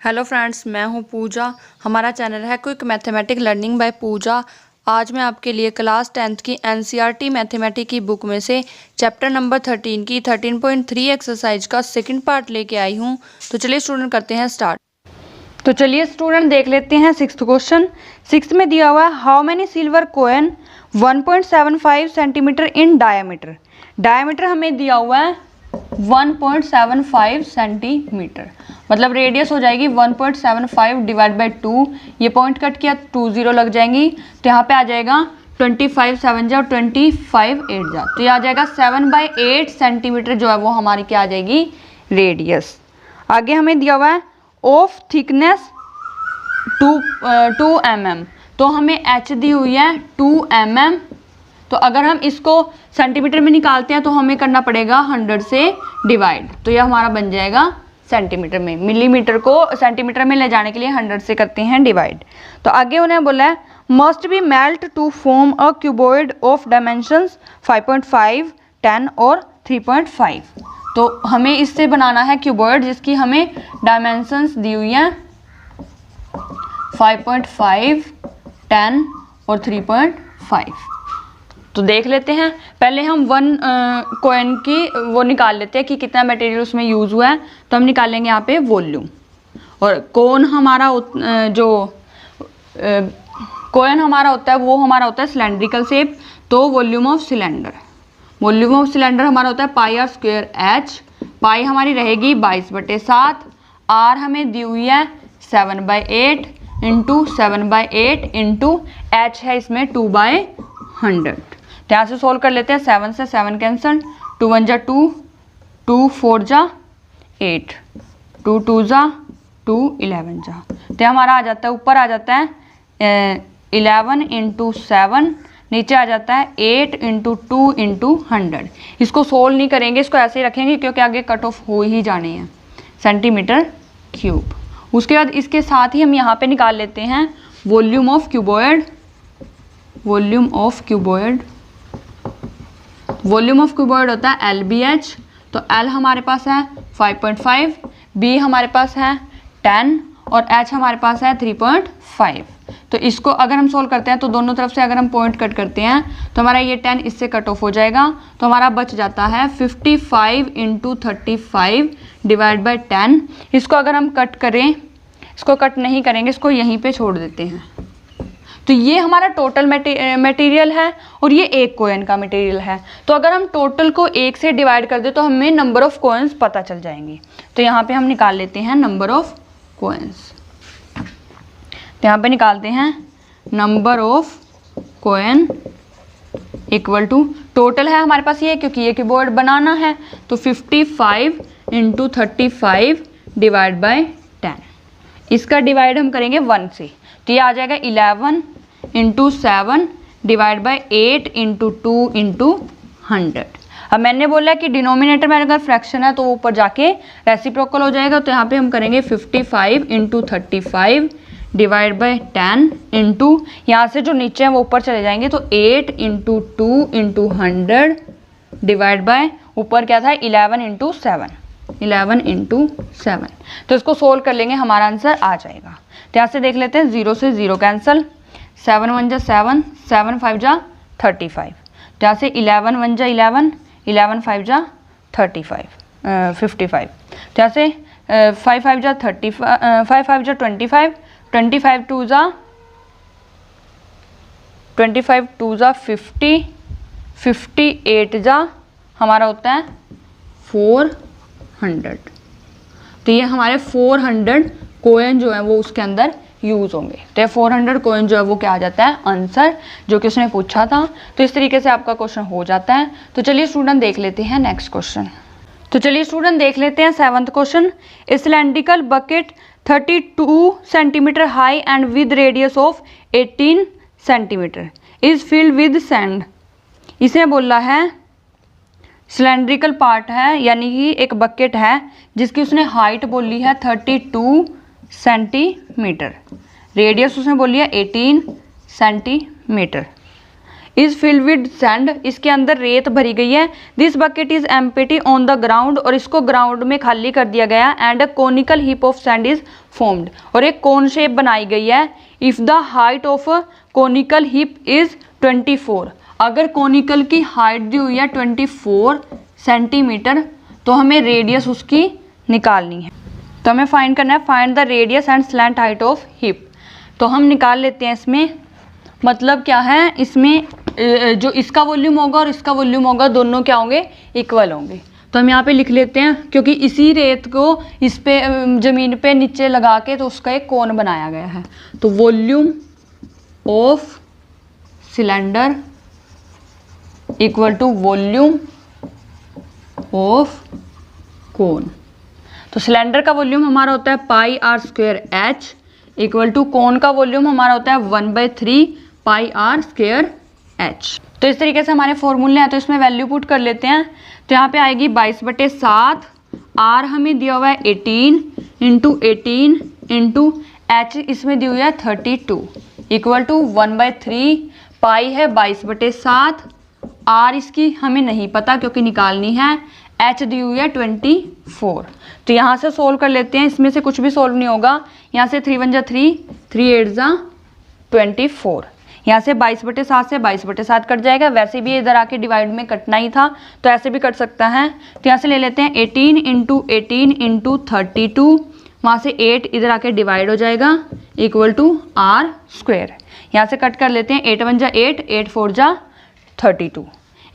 Hello friends, मैं हूं पूजा। हमारा चैनल है क्विक मैथमेटिक लर्निंग बाय पूजा। आज मैं आपके लिए क्लास 10th की एनसीईआरटी मैथमेटिक की बुक में से चैप्टर नंबर 13 की 13.3 एक्सरसाइज का सेकंड पार्ट लेके आई हूं। तो चलिए स्टूडेंट करते हैं स्टार्ट। तो चलिए स्टूडेंट देख लेते हैं सिक्स्थ क्वेश्चन। सिक्स्थ में दिया हुआ है how many silver coin 1.75 centimetre in diameter. Diameter हमें दिया हुआ है 1.75 सेंटीमीटर, मतलब रेडियस हो जाएगी 1.75 डिवाइड बाई 2। ये पॉइंट कट किया 2 0 लग जाएंगी, तो यहाँ पे आ जाएगा 25 7 जा और 25 8 जा, तो ये आ जाएगा 7/8 सेंटीमीटर जो है वो हमारी क्या आ जाएगी रेडियस। आगे हमें दिया हुआ है ऑफ थिकनेस 2 mm, तो हमें एच दी हुई है 2 mm। तो अगर हम इसको सेंटीमीटर में निकालते हैं तो हमें करना पड़ेगा 100 से डिवाइड, तो यह हमारा बन जाएगा सेंटीमीटर में। मिलीमीटर को सेंटीमीटर में ले जाने के लिए 100 से करते हैं डिवाइड। तो आगे उन्हें बोला है must be melt to form a cuboid of dimensions 5.5 10 और 3.5। तो हमें इससे बनाना है क्यूबॉइड जिसकी हमें डायमेंशंस दी हुई हैं 5.5 10 और 3.5। तो देख लेते हैं, पहले हम वन कॉइन की वो निकाल लेते हैं कि कितना मटेरियल उसमें यूज़ हुआ है। तो हम निकालेंगे यहाँ पे वॉल्यूम, और कौन हमारा जो कॉइन हमारा होता है वो हमारा होता है सिलेंड्रिकल शेप। तो वॉल्यूम ऑफ सिलेंडर हमारा होता है पाई आर स्क्वायर एच। पाई हमारी रहेगी 22/7। आर हमें दी हुई है 7/8 इंटू 7/8 इंटू एच है इसमें 2/100। तो यहाँ से सोल्व कर लेते हैं। 7 से 7 कैंसल, 2 1 जा 2, 2 4 जा 8, 2 2 जा 2 11 जा, तो हमारा आ जाता है ऊपर आ जाता है 11 इंटू 7, नीचे आ जाता है 8 इंटू 2 इंटू 100। इसको सोल्व नहीं करेंगे, इसको ऐसे ही रखेंगे क्योंकि आगे कट ऑफ हो ही जाने हैं सेंटीमीटर क्यूब। उसके बाद इसके साथ ही हम यहाँ पे निकाल लेते हैं volume of cuboid. Volume of cuboid होता है LBH। तो L हमारे पास है 5.5, B हमारे पास है 10 और H हमारे पास है 3.5। तो इसको अगर हम सोल्व करते हैं तो दोनों तरफ से अगर हम पॉइंट कट करते हैं तो हमारा ये 10 इससे कट ऑफ हो जाएगा, तो हमारा बच जाता है 55 इंटू 35 डिवाइड बाई 10। इसको अगर हम कट करें, इसको कट नहीं करेंगे, इसको यहीं पे छोड़ देते हैं। तो ये हमारा टोटल मटेरियल है और ये एक कॉइन का मटेरियल है। तो अगर हम टोटल को 1 से डिवाइड कर दे तो हमें नंबर ऑफ कॉइन्स पता चल जाएंगे। तो यहाँ पे हम निकाल लेते हैं नंबर ऑफ कॉइन्स। तो यहाँ पे निकालते हैं number of coin equal to total है हमारे पास ये, क्योंकि ये कीबोर्ड बनाना है, तो 55 इंटू 35 डिवाइड बाई 10। इसका डिवाइड हम करेंगे 1 से, तो ये आ जाएगा 11 into 7 divide by 8 into 2 into 100। अब मैंने बोला कि डिनोमिनेटर में अगर फ्रैक्शन है तो वो ऊपर जाके रेसिप्रोकल हो जाएगा। तो यहाँ पे हम करेंगे 55 इंटू 35 डिवाइड बाई 10 इंटू यहाँ से जो नीचे हैं वो ऊपर चले जाएंगे, तो 8 इंटू 2 इंटू 100 डिवाइड बाय ऊपर क्या था 11 इंटू 7। तो इसको सोल्व कर लेंगे, हमारा आंसर आ जाएगा। तो यहाँ से देख लेते हैं 0 से 0 कैंसल, 7 1 जा 7, 7 5 जा 35। तो यहाँ से 11 1 जा 11, 11 5 जा 55। तो यहाँ से 5 5 जा 35, 5 5 जा 25, 25 2 जा 50, 58 जा हमारा होता है 400। तो ये हमारे 400 कॉइन जो है वो उसके अंदर यूज़ होंगे। तो ये 400 कॉइन जो है वो क्या आ जाता है आंसर, जो कि उसने पूछा था। तो इस तरीके से आपका क्वेश्चन हो जाता है। तो चलिए स्टूडेंट देख लेते हैं नेक्स्ट क्वेश्चन। तो चलिए स्टूडेंट देख लेते हैं 7th question. A cylindrical bucket 32 centimetre high and with radius of 18 centimetre is filled with sand. इसे बोला है सिलेंड्रिकल पार्ट है, यानी कि एक बकेट है जिसकी उसने हाइट बोली है 32 सेंटीमीटर, रेडियस उसने बोली है 18 centimetre. Is filled with sand, इसके अंदर रेत भरी गई है। This bucket is empty on the ground, और इसको ग्राउंड में खाली कर दिया गया। And a conical heap of sand is formed, और एक कोन शेप बनाई गई है। If the height of conical heap is 24, अगर कोनिकल की हाइट दी हुई है 24 सेंटीमीटर, तो हमें रेडियस उसकी निकालनी है। तो हमें फाइंड करना है, find the radius and slant height of hip. तो हम निकाल लेते हैं इसमें, मतलब क्या है, इसमें जो इसका वॉल्यूम होगा और इसका वॉल्यूम होगा, दोनों क्या होंगे, इक्वल होंगे। तो हम यहाँ पे लिख लेते हैं, क्योंकि इसी रेत को इस पे ज़मीन पे नीचे लगा के तो उसका एक कोन बनाया गया है। तो volume of cylinder equal to volume of cone. तो सिलेंडर का वॉल्यूम हमारा होता है pi r square h, equal to cone का वॉल्यूम हमारा होता है 1/3 पाई आर स्क्वायर एच। तो इस तरीके से हमारे फॉर्मूले हैं, तो इसमें वैल्यू पुट कर लेते हैं। तो यहाँ पे आएगी 22/7, आर हमें दिया हुआ है 18 × 18 इंटू एच इसमें दी हुई है 32, इक्वल टू 1/3 पाई है 22/7, आर इसकी हमें नहीं पता क्योंकि निकालनी है, एच दी हुई है 24। तो यहाँ से सोल्व कर लेते हैं, इसमें से कुछ भी सोल्व नहीं होगा। यहाँ से 3 × 1 = 3, 3 × 8 = 24। यहाँ से 22/7 से 22/7 कट जाएगा। वैसे भी इधर आके डिवाइड में कटना ही था, तो ऐसे भी कट सकता है। तो यहाँ से ले लेते हैं 18 × 18 × 32, वहाँ से 8 इधर आके डिवाइड हो जाएगा, इक्वल टू आर स्क्वायर। यहाँ से कट कर लेते हैं, 8 × 1 = 8, 8 × 4 = 32।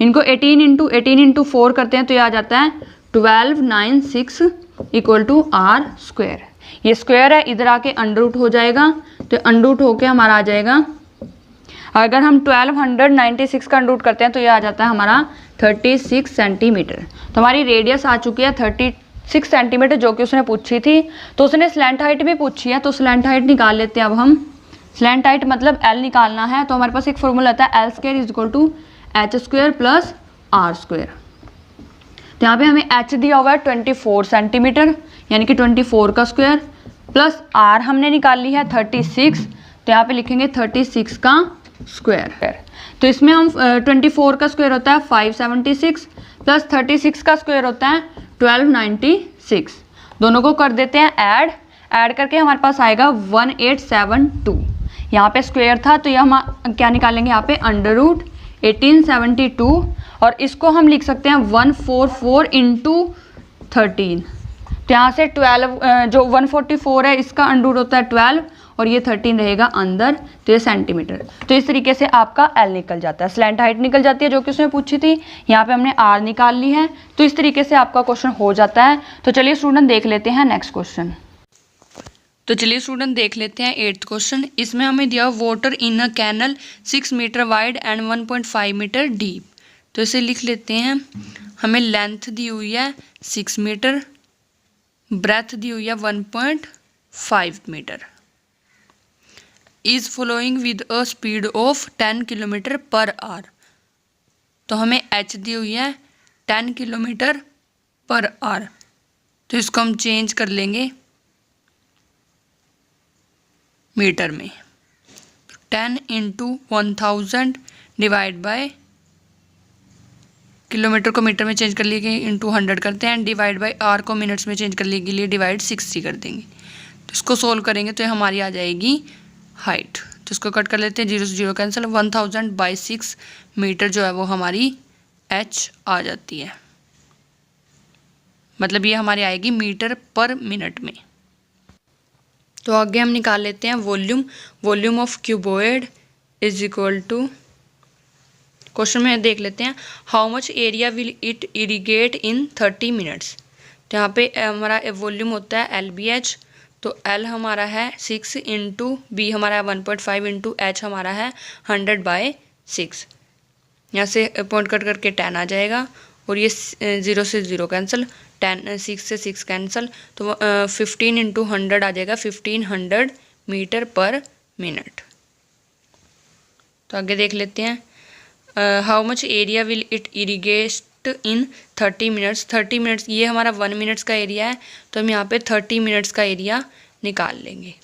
इनको 18 × 18 × 4 करते हैं तो ये आ जाता है 1296 इक्वल टू आर स्क्वायर। ये स्क्वायर है, इधर आके अंडर रूट हो जाएगा, तो अंडर रूट होके हमारा आ जाएगा, अगर हम 1296 का अंडर रूट करते हैं तो ये आ जाता है हमारा 36 सेंटीमीटर। तो हमारी रेडियस आ चुकी है 36 सेंटीमीटर, जो कि उसने पूछी थी। तो उसने स्लैंट हाइट भी पूछी है, तो स्लैंट हाइट निकाल लेते हैं। अब हम स्लैंट हाइट मतलब एल निकालना है, तो हमारे पास एक फॉर्मूला आता है L² = h² + r²। तो यहाँ पे हमें h दिया हुआ है 24 सेंटीमीटर, यानी कि 24 का स्क्वायर, प्लस r हमने निकाल ली है 36, तो यहाँ पे लिखेंगे 36 का स्क्वायर। तो इसमें हम 24 का स्क्वायर होता है 576, प्लस 36 का स्क्वायर होता है 1296। दोनों को कर देते हैं ऐड करके हमारे पास आएगा 1872। यहाँ पे स्क्वायर था, तो ये हम क्या निकालेंगे, यहाँ पे अंडर रूट 1872, और इसको हम लिख सकते हैं 144 × 13। तो यहाँ से 12 जो 144 है इसका अंडर रूट होता है 12, और ये 13 रहेगा अंदर, तो ये सेंटीमीटर। तो इस तरीके से आपका एल निकल जाता है, स्लैंट हाइट निकल जाती है जो कि उसने पूछी थी। यहाँ पे हमने आर निकाल ली है, तो इस तरीके से आपका क्वेश्चन हो जाता है। तो चलिए स्टूडेंट देख लेते हैं नेक्स्ट क्वेश्चन। तो चलिए स्टूडेंट देख लेते हैं 8th क्वेश्चन। इसमें हमें दिया water in a canal 6 metre wide and 1.5 metre deep. तो इसे लिख लेते हैं, हमें लेंथ दी हुई है 6 मीटर, ब्रेथ दी हुई है 1.5 metre, is flowing with a speed of 10 km/h। तो हमें h दी हुई है 10 km/h, तो इसको हम चेंज कर लेंगे मीटर में। 10 × 1000 डिवाइड बाय, किलोमीटर को मीटर में चेंज कर लिए इंटू 100 करते हैं, एंड डिवाइड बाय आर को मिनट्स में चेंज कर लिए लिए डिवाइड 60 कर देंगे। तो इसको सोल्व करेंगे तो हमारी आ जाएगी हाइट। तो इसको कट कर लेते हैं, 0 से 0 कैंसिल, 1000/6 मीटर जो है वो हमारी h आ जाती है, मतलब ये हमारी आएगी मीटर पर मिनट में। तो आगे हम निकाल लेते हैं volume of cuboid is equal to, question में देख लेते हैं, how much area will it irrigate in 30 minutes. तो यहाँ पे हमारा वॉल्यूम होता है LBH, तो L हमारा है 6 × B हमारा है 1.5 × H हमारा है 100/6। यहाँ से पॉइंट कट करके 10 आ जाएगा, और ये 0 से 0 कैंसिल, 6 से 6 कैंसिल, तो 15 × 100 आ जाएगा 1500 मीटर पर मिनट। तो आगे देख लेते हैं, how much area will it irrigate in 30 minutes. 30 minutes ये हमारा 1 मिनट्स का एरिया है, तो हम यहाँ पे 30 मिनट्स का एरिया निकाल लेंगे।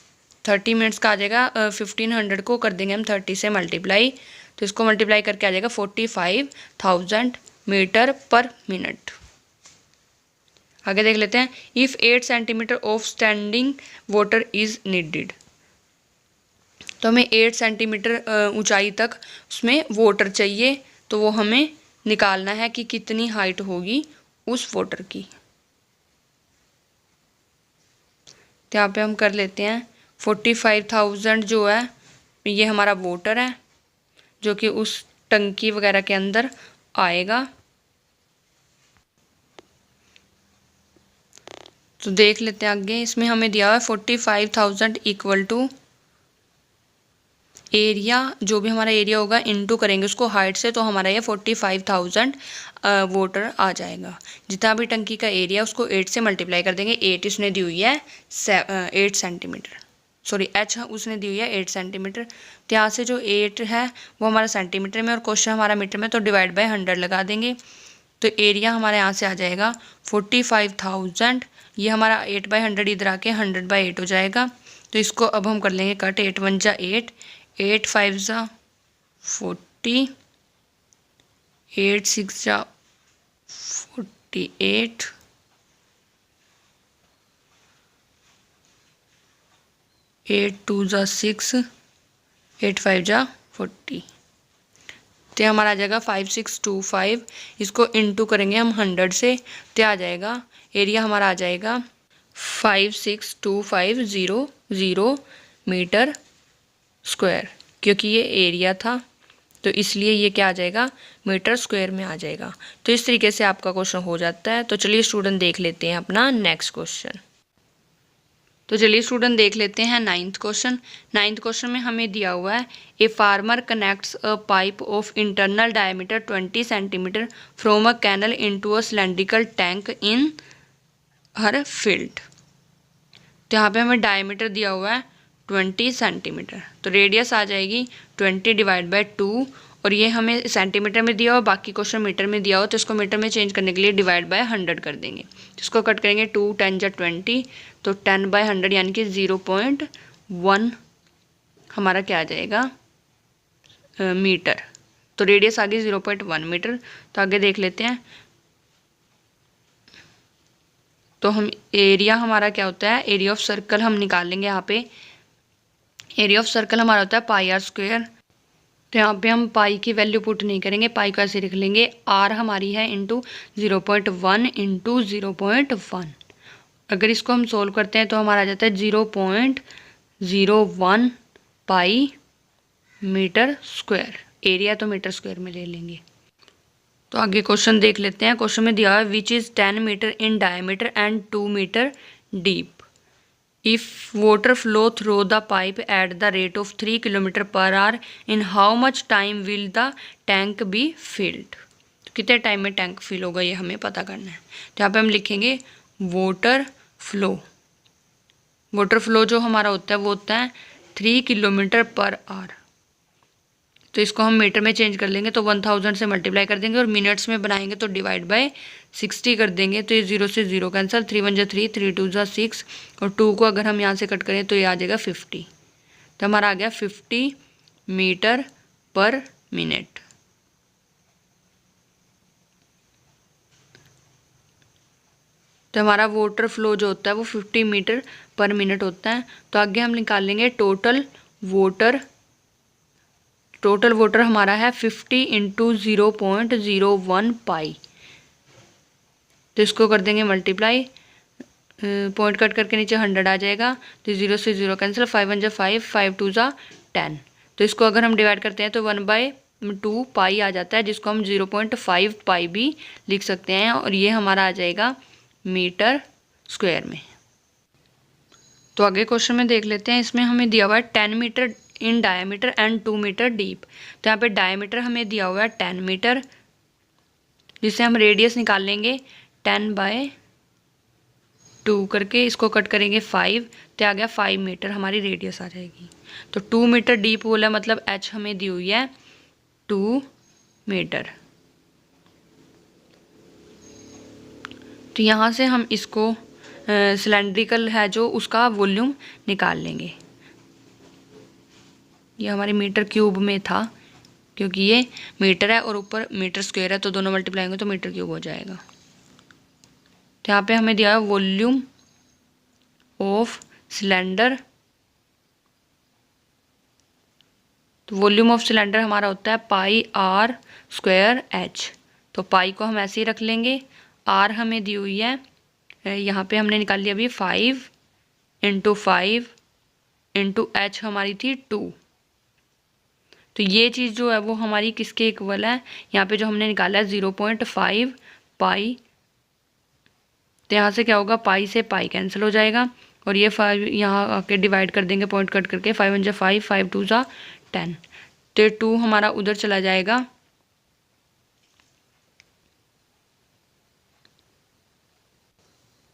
30 मिनट्स का आ जाएगा, 1500 को कर देंगे हम 30 से मल्टीप्लाई, तो इसको मल्टीप्लाई करके आ जाएगा 45,000 मीटर पर मिनट। आगे देख लेते हैं, if 8 centimetre of standing water is needed. तो हमें 8 सेंटीमीटर ऊंचाई तक उसमें वाटर चाहिए, तो वो हमें निकालना है कि कितनी हाइट होगी उस वाटर की। तो यहाँ पे हम कर लेते हैं 45,000 जो है ये हमारा वाटर है जो कि उस टंकी वगैरह के अंदर आएगा। तो देख लेते हैं आगे, इसमें हमें दिया हुआ है 45,000 इक्वल टू एरिया, जो भी हमारा एरिया होगा इनटू करेंगे उसको हाइट से, तो हमारा ये 45,000 वाटर आ जाएगा। जितना भी टंकी का एरिया उसको 8 से मल्टीप्लाई कर देंगे। 8 इसने दी हुई है 8 सेंटीमीटर, सॉरी एच उसने दी हुई है 8 सेंटीमीटर। तो यहाँ से जो 8 है वो हमारा सेंटीमीटर में और क्वेश्चन हमारा मीटर में, तो डिवाइड बाय 100 लगा देंगे। तो एरिया हमारे यहाँ से आ जाएगा 45,000, ये हमारा 8/100 इधर आके 100/8 हो जाएगा। तो इसको अब हम कर लेंगे कट, 8 1 जा 8, 8 5 जा 40, 8 6 जा 48, 8 2 जा 6, 8 5 जा 40। तो हमारा आ जाएगा 5625। इसको इनटू करेंगे हम 100 से, तो आ जाएगा एरिया हमारा आ जाएगा 562500 मीटर स्क्वायर, क्योंकि ये एरिया था तो इसलिए ये क्या आ जाएगा मीटर स्क्वायर में आ जाएगा। तो इस तरीके से आपका क्वेश्चन हो जाता है। तो चलिए स्टूडेंट देख लेते हैं अपना नेक्स्ट क्वेश्चन। तो चलिए स्टूडेंट देख लेते हैं 9th क्वेश्चन। 9th क्वेश्चन में हमें दिया हुआ है, a farmer connects a pipe of internal diameter 20 centimetre from a canal into a cylindrical tank in her field. तो यहाँ पे हमें डायमीटर दिया हुआ है 20 सेंटीमीटर, तो रेडियस आ जाएगी 20 डिवाइड बाय 2, और ये हमें सेंटीमीटर में दिया हुआ, बाकी क्वेश्चन मीटर में दिया हो, तो इसको मीटर में चेंज करने के लिए डिवाइड बाय 100 कर देंगे। इसको कट करेंगे 2 10 जा 20, तो 10/100 यानी कि 0.1 हमारा क्या आ जाएगा मीटर। तो रेडियस आ गई 0.1 मीटर। तो आगे देख लेते हैं, तो हम एरिया हमारा क्या होता है, एरिया ऑफ सर्कल हम निकाल लेंगे। यहाँ पे एरिया ऑफ सर्कल हमारा होता है पाई आर स्क्वायर। तो यहाँ पे हम पाई की वैल्यू पुट नहीं करेंगे, पाई को ऐसे लिख लेंगे, आर हमारी है इंटू 0.1 इंटू 0.1। अगर इसको हम सोल्व करते हैं तो हमारा आ जाता है 0.01 पाई मीटर स्क्वायर। एरिया तो मीटर स्क्वायर में ले लेंगे। तो आगे क्वेश्चन देख लेते हैं। क्वेश्चन में दिया है which is 10 metre in diameter and 2 metre deep. If water flow through the pipe at the rate of 3 kilometre per hour, in how much time will the tank be filled. तो कितने time में tank fill होगा ये हमें पता करना है। तो यहाँ पे हम लिखेंगे वाटर फ्लो। वाटर फ्लो जो हमारा होता है वो होता है 3 किलोमीटर पर आवर। तो इसको हम मीटर में चेंज कर लेंगे, तो 1000 से मल्टीप्लाई कर देंगे, और मिनट्स में बनाएंगे तो डिवाइड बाय 60 कर देंगे। तो ये 0 से 0 कैंसिल, 3 1 जा 3, 3 2 जा 6, और 2 को अगर हम यहाँ से कट करें तो ये आ जाएगा 50। तो हमारा आ गया 50 मीटर पर मिनट। तो हमारा वाटर फ्लो जो होता है वो 50 मीटर पर मिनट होता है। तो आगे हम निकाल लेंगे टोटल वाटर। टोटल वाटर हमारा है 50 इंटू 0.01 पाई। तो इसको कर देंगे मल्टीप्लाई, पॉइंट कट करके नीचे 100 आ जाएगा, तो 0 से 0 कैंसिल, 5 1 जा 5, 5 2 जा 10। तो इसको अगर हम डिवाइड करते हैं तो 1/2 पाई आ जाता है, जिसको हम 0.5 पाई भी लिख सकते हैं, और ये हमारा आ जाएगा मीटर स्क्वायर में। तो आगे क्वेश्चन में देख लेते हैं। इसमें हमें दिया हुआ है 10 metre in diameter and 2 metre deep. तो यहाँ पे डायमीटर हमें दिया हुआ है 10 मीटर, जिससे हम रेडियस निकाल लेंगे 10/2 करके, इसको कट करेंगे 5, तो आ गया 5 मीटर हमारी रेडियस आ जाएगी। तो 2 मीटर डीप बोला, मतलब एच हमें दी हुई है 2 मीटर। तो यहाँ से हम इसको सिलेंड्रिकल है जो उसका वॉल्यूम निकाल लेंगे। ये हमारे मीटर क्यूब में था, क्योंकि ये मीटर है और ऊपर मीटर स्क्वायर है, तो दोनों मल्टीप्लाई होंगे तो मीटर क्यूब हो जाएगा। तो यहाँ पे हमें दिया है वॉल्यूम ऑफ सिलेंडर। तो वॉल्यूम ऑफ सिलेंडर हमारा होता है पाई आर स्क्वायर एच। तो पाई को हम ऐसे ही रख लेंगे। आर हमें दी हुई है, यहाँ पे हमने निकाल लिया अभी 5 × 5 × एच हमारी थी 2। तो ये चीज़ जो है वो हमारी किसके इक्वल है, यहाँ पे जो हमने निकाला है 0.5 पाई। तो यहाँ से क्या होगा, पाई से पाई कैंसिल हो जाएगा और ये 5 यहाँ आके डिवाइड कर देंगे पॉइंट कट करके। 5 × 5 5 2 10। तो 2 हमारा उधर चला जाएगा।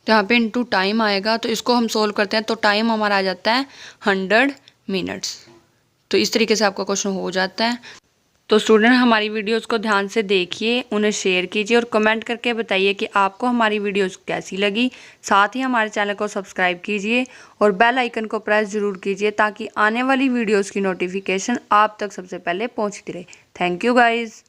तो यहाँ पे इनटू टाइम आएगा, तो इसको हम सोल्व करते हैं तो टाइम हमारा आ जाता है 100 मिनट्स। तो इस तरीके से आपका क्वेश्चन हो जाता है। तो स्टूडेंट हमारी वीडियोस को ध्यान से देखिए, उन्हें शेयर कीजिए और कमेंट करके बताइए कि आपको हमारी वीडियोस कैसी लगी। साथ ही हमारे चैनल को सब्सक्राइब कीजिए और बेल आइकन को प्रेस ज़रूर कीजिए ताकि आने वाली वीडियोस की नोटिफिकेशन आप तक सबसे पहले पहुंचती रहे। Thank you guys.